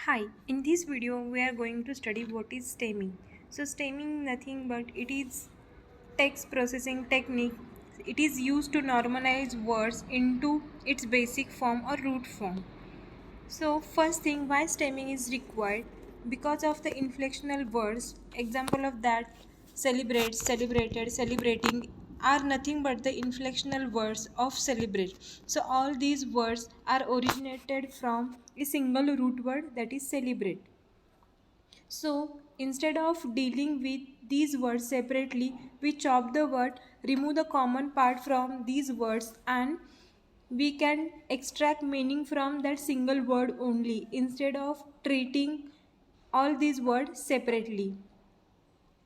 Hi, in this video we are going to study what is stemming. So stemming nothing but it is text processing technique. It is used to normalize words into its basic form or root form. So first thing, why stemming is required? Because of the inflectional words. Example of that: celebrate, celebrated, celebrating are nothing but the inflectional words of celebrate. So all these words are originated from a single root word, that is celebrate. So instead of dealing with these words separately, we chop the word, remove the common part from these words, and we can extract meaning from that single word only instead of treating all these words separately.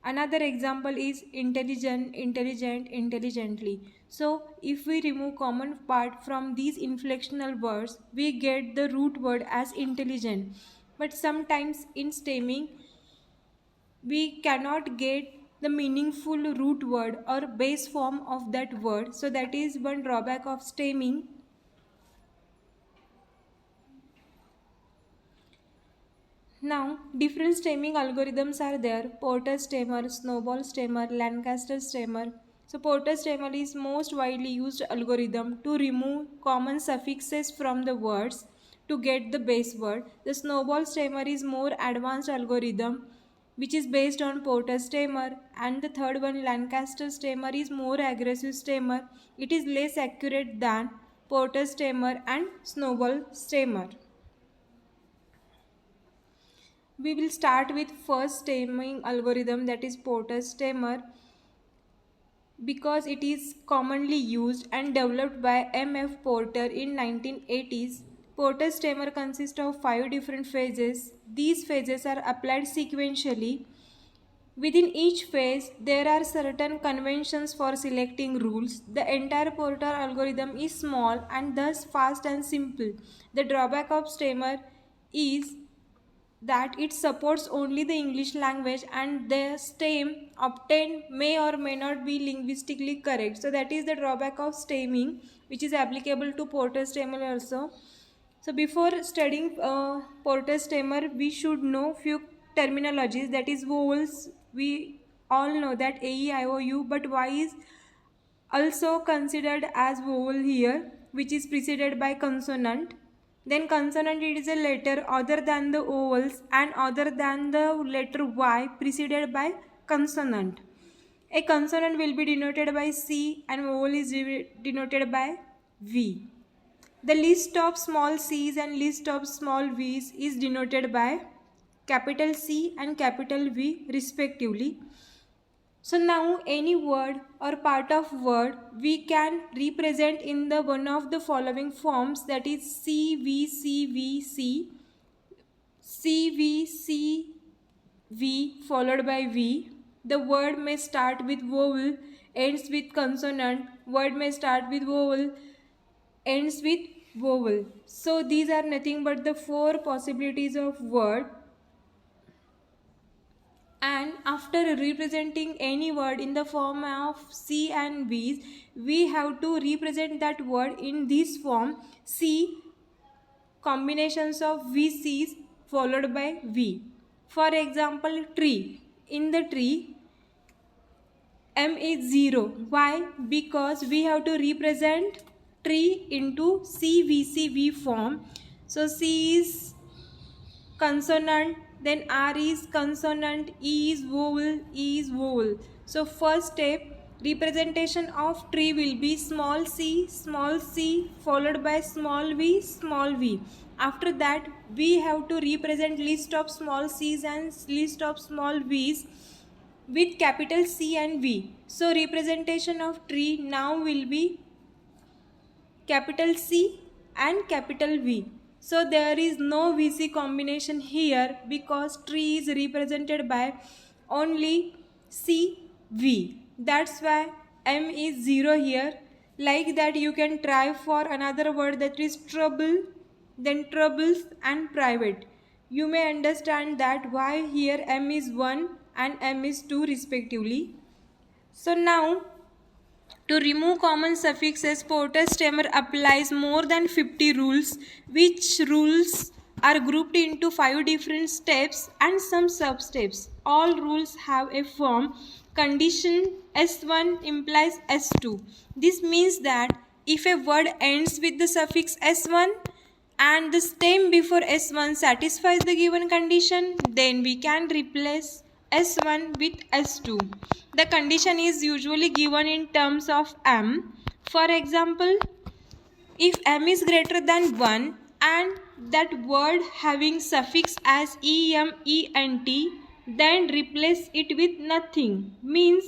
Another example is intelligent, intelligent, intelligently. So if we remove common part from these inflectional words, we get the root word as intelligent. But sometimes in stemming, we cannot get the meaningful root word or base form of that word. So that is one drawback of stemming. Now, different stemming algorithms are there: Porter stemmer, snowball stemmer, Lancaster stemmer. So Porter stemmer is most widely used algorithm to remove common suffixes from the words to get the base word. The snowball stemmer is more advanced algorithm which is based on Porter stemmer, and the third one, Lancaster stemmer, is more aggressive stemmer. It is less accurate than Porter stemmer and snowball stemmer. We will start with first stemming algorithm, that is Porter stemmer, because it is commonly used and developed by M.F. Porter in 1980s. Porter stemmer consists of 5 different phases. These phases are applied sequentially. Within each phase, there are certain conventions for selecting rules. The entire Porter algorithm is small and thus fast and simple. The drawback of stemmer is that it supports only the English language and the stem obtained may or may not be linguistically correct. So that is the drawback of stemming, which is applicable to Porter stemmer also. So before studying Porter stemmer, we should know few terminologies, that is vowels. We all know that A, E, I, O, U, but Y is also considered as vowel here, which is preceded by consonant. Then consonant, it is a letter other than the vowels and other than the letter Y preceded by consonant. A consonant will be denoted by C and vowel is denoted by V. The list of small c's and list of small v's is denoted by capital C and capital V respectively. So now any word or part of word we can represent in the one of the following forms, that is CVCVC, CVCV followed by V. The word may start with vowel, ends with consonant. Word may start with vowel, ends with vowel. So these are nothing but the 4 possibilities of word. And after representing any word in the form of C and V's, we have to represent that word in this form: C combinations of VC's followed by V. For example, tree. In the tree, M is 0. Why? Because we have to represent tree into CVCV form. So C is consonant, then R is consonant, E is vowel, E is vowel. So first step, representation of tree will be small c followed by small v. After that, we have to represent list of small c's and list of small v's with capital C and V. So representation of tree now will be capital C and capital V. So there is no VC combination here because tree is represented by only CV. That's why M is 0 here. Like that, you can try for another word, that is trouble, then troubles and private. You may understand that why here M is 1 and M is 2 respectively. So now, to remove common suffixes, Porter stemmer applies more than 50 rules. Which rules are grouped into 5 different steps and some sub-steps. All rules have a form. Condition S1 implies S2. This means that if a word ends with the suffix S1 and the stem before S1 satisfies the given condition, then we can replace S1 with S2. The condition is usually given in terms of M. For example, if M is greater than 1 and that word having suffix as EM, ENT, then replace it with nothing. Means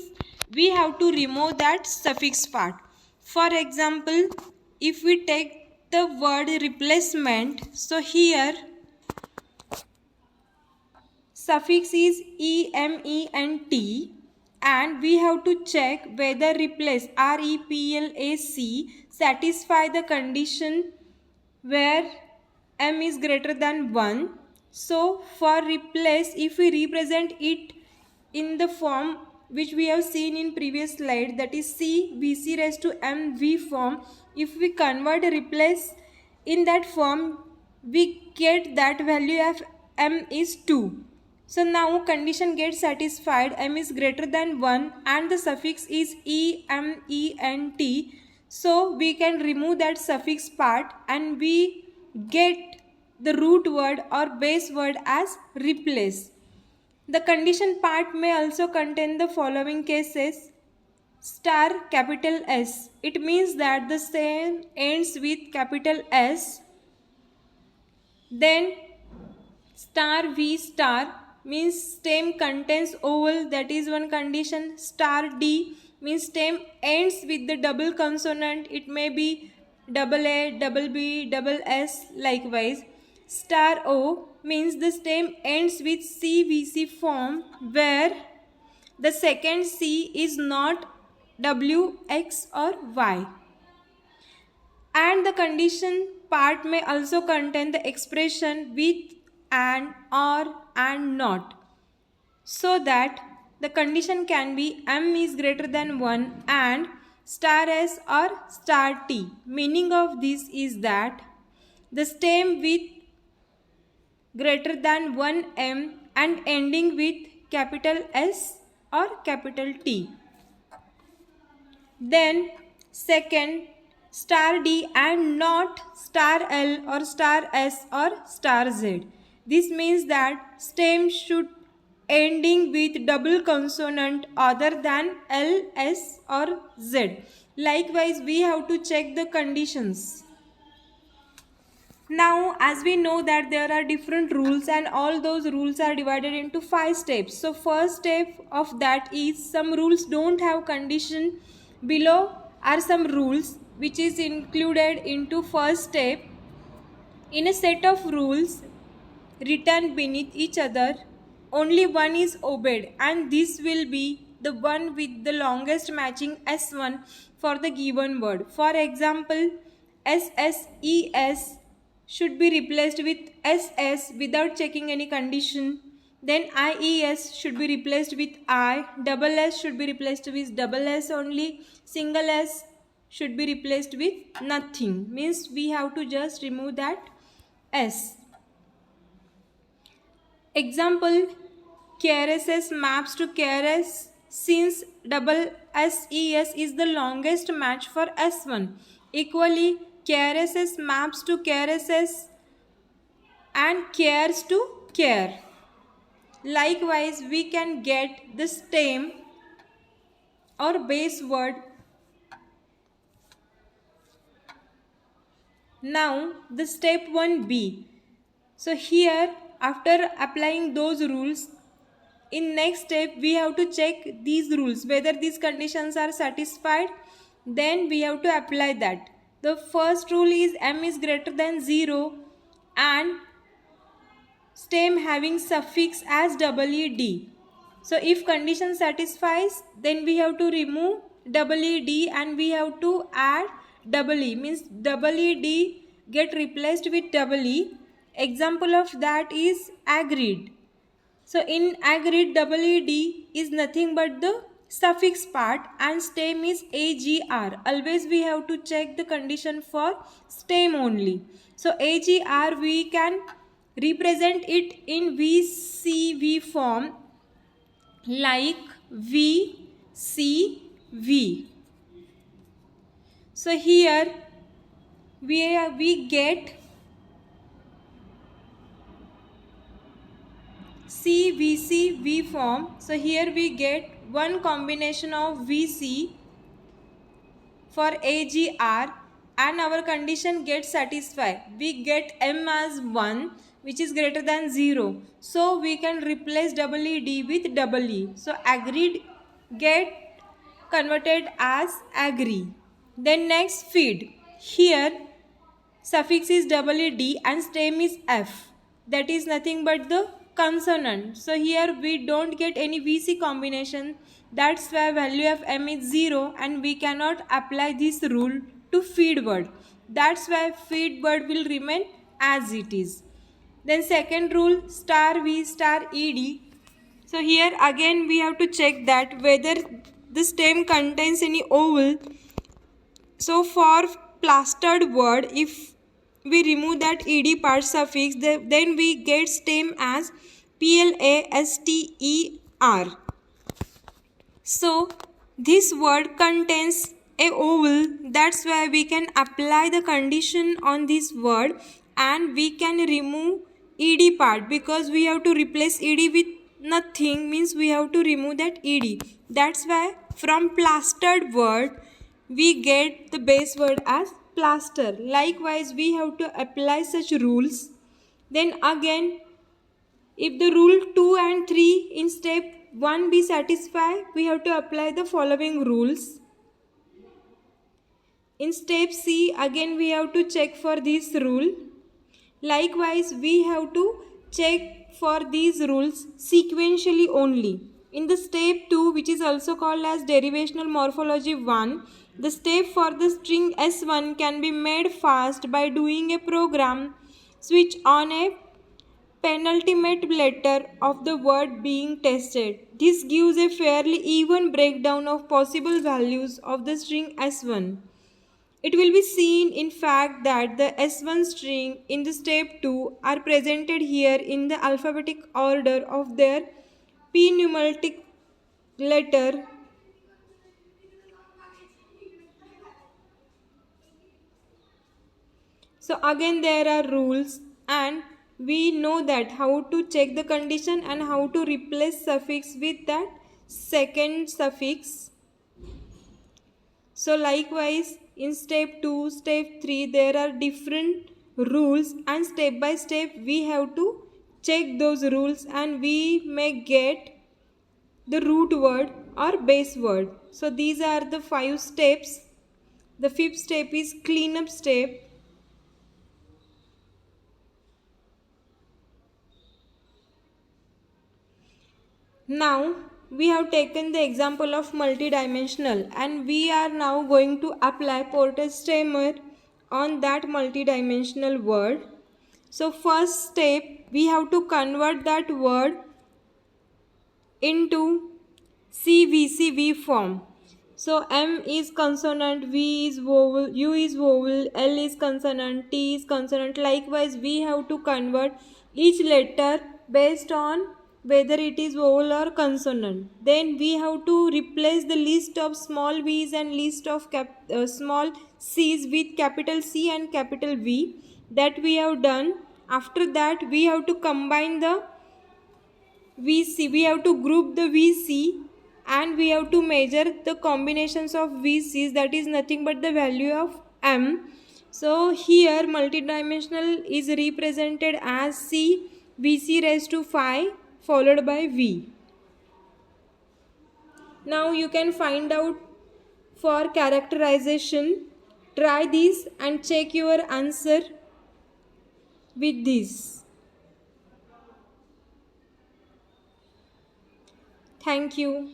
we have to remove that suffix part. For example, if we take the word replacement, so here suffix is EMENT and we have to check whether replace satisfy the condition where m is greater than 1. So for replace, if we represent it in the form which we have seen in previous slide, that is C VC raised to MV form, if we convert replace in that form, we get that value of m is 2. So now condition gets satisfied, m is greater than 1 and the suffix is EMENT. So we can remove that suffix part and we get the root word or base word as replace. The condition part may also contain the following cases. Star capital S. It means that the same ends with capital S. Then star V star means stem contains vowel, that is one condition. Star D means stem ends with the double consonant, it may be double A, double B, double S likewise. Star O means the stem ends with CVC form where the second C is not W, X or Y. And the condition part may also contain the expression with, and, or, and not. So that the condition can be M is greater than 1 and star S or star T. Meaning of this is that the stem with greater than 1 M and ending with capital S or capital T. Then second, star D and not star L or star S or star Z. This means that stem should ending with double consonant other than L, S or Z. Likewise, we have to check the conditions. Now, as we know that there are different rules and all those rules are divided into 5 steps. So, first step of that is some rules don't have condition. Below are some rules which is included into first step. In a set of rules written beneath each other, only one is obeyed and this will be the one with the longest matching S1 for the given word. For example, SSES should be replaced with SS without checking any condition. Then IES should be replaced with I, double S should be replaced with double S only, single S should be replaced with nothing. Means we have to just remove that S. Example, KRSS maps to KRS since double SES is the longest match for S1. Equally, KRSS maps to KRSS and cares to care. Likewise, we can get the stem or base word. Now, the step 1B. So here, after applying those rules, in next step we have to check these rules whether these conditions are satisfied. Then we have to apply that. The first rule is M is greater than 0 and stem having suffix as ED. So if condition satisfies, then we have to remove ED and we have to add EE. Means ED get replaced with EE. Example of that is agreed. So in agreed, ED is nothing but the suffix part and stem is AGR. Always we have to check the condition for stem only. So AGR we can represent it in VCV form like VCV. So here we get CVCV form. So here we get one combination of VC for AGR and our condition gets satisfied. We get M as 1 which is greater than 0. So we can replace EED with EE. So agreed get converted as agree. Then next feed. Here suffix is EED and stem is F. That is nothing but the consonant. So here we don't get any VC combination. That's why value of M is 0 and we cannot apply this rule to feed word. That's why feed word will remain as it is. Then second rule star V star ED. So here again we have to check that whether the stem contains any vowel. So for plastered word, if we remove that ed part suffix, then we get stem as plaster. So this word contains a vowel. That's why we can apply the condition on this word and we can remove ed part because we have to replace ed with nothing, means we have to remove that ed. That's why from plastered word we get the base word as plaster. Likewise we have to apply such rules. Then again, if the rule 2 and 3 in step 1 be satisfied, we have to apply the following rules. In step C, again we have to check for this rule. Likewise, we have to check for these rules sequentially only. In the step 2, which is also called as derivational morphology 1, the step for the string S1 can be made fast by doing a program switch on a penultimate letter of the word being tested. This gives a fairly even breakdown of possible values of the string S1. It will be seen in fact that the S1 string in the step 2 are presented here in the alphabetic order of their p-numeric letter. So again there are rules and we know that how to check the condition and how to replace suffix with that second suffix. So likewise in step 2, step 3 there are different rules and step by step we have to check those rules and we may get the root word or base word. So these are the 5 steps. The 5th step is cleanup step. Now we have taken the example of multidimensional and we are now going to apply Porter's stemmer on that multidimensional word. So first step we have to convert that word into CVCV form. So M is consonant, V is vowel, U is vowel, L is consonant, T is consonant. Likewise we have to convert each letter based on whether it is vowel or consonant. Then we have to replace the list of small v's and list of small c's with capital C and capital V. That we have done. After that we have to combine the VC. We have to group the VC and we have to measure the combinations of VCs, that is nothing but the value of M. So here multidimensional is represented as C VC raised to 5 followed by V. Now you can find out for characterization. Try this and check your answer with this. Thank you.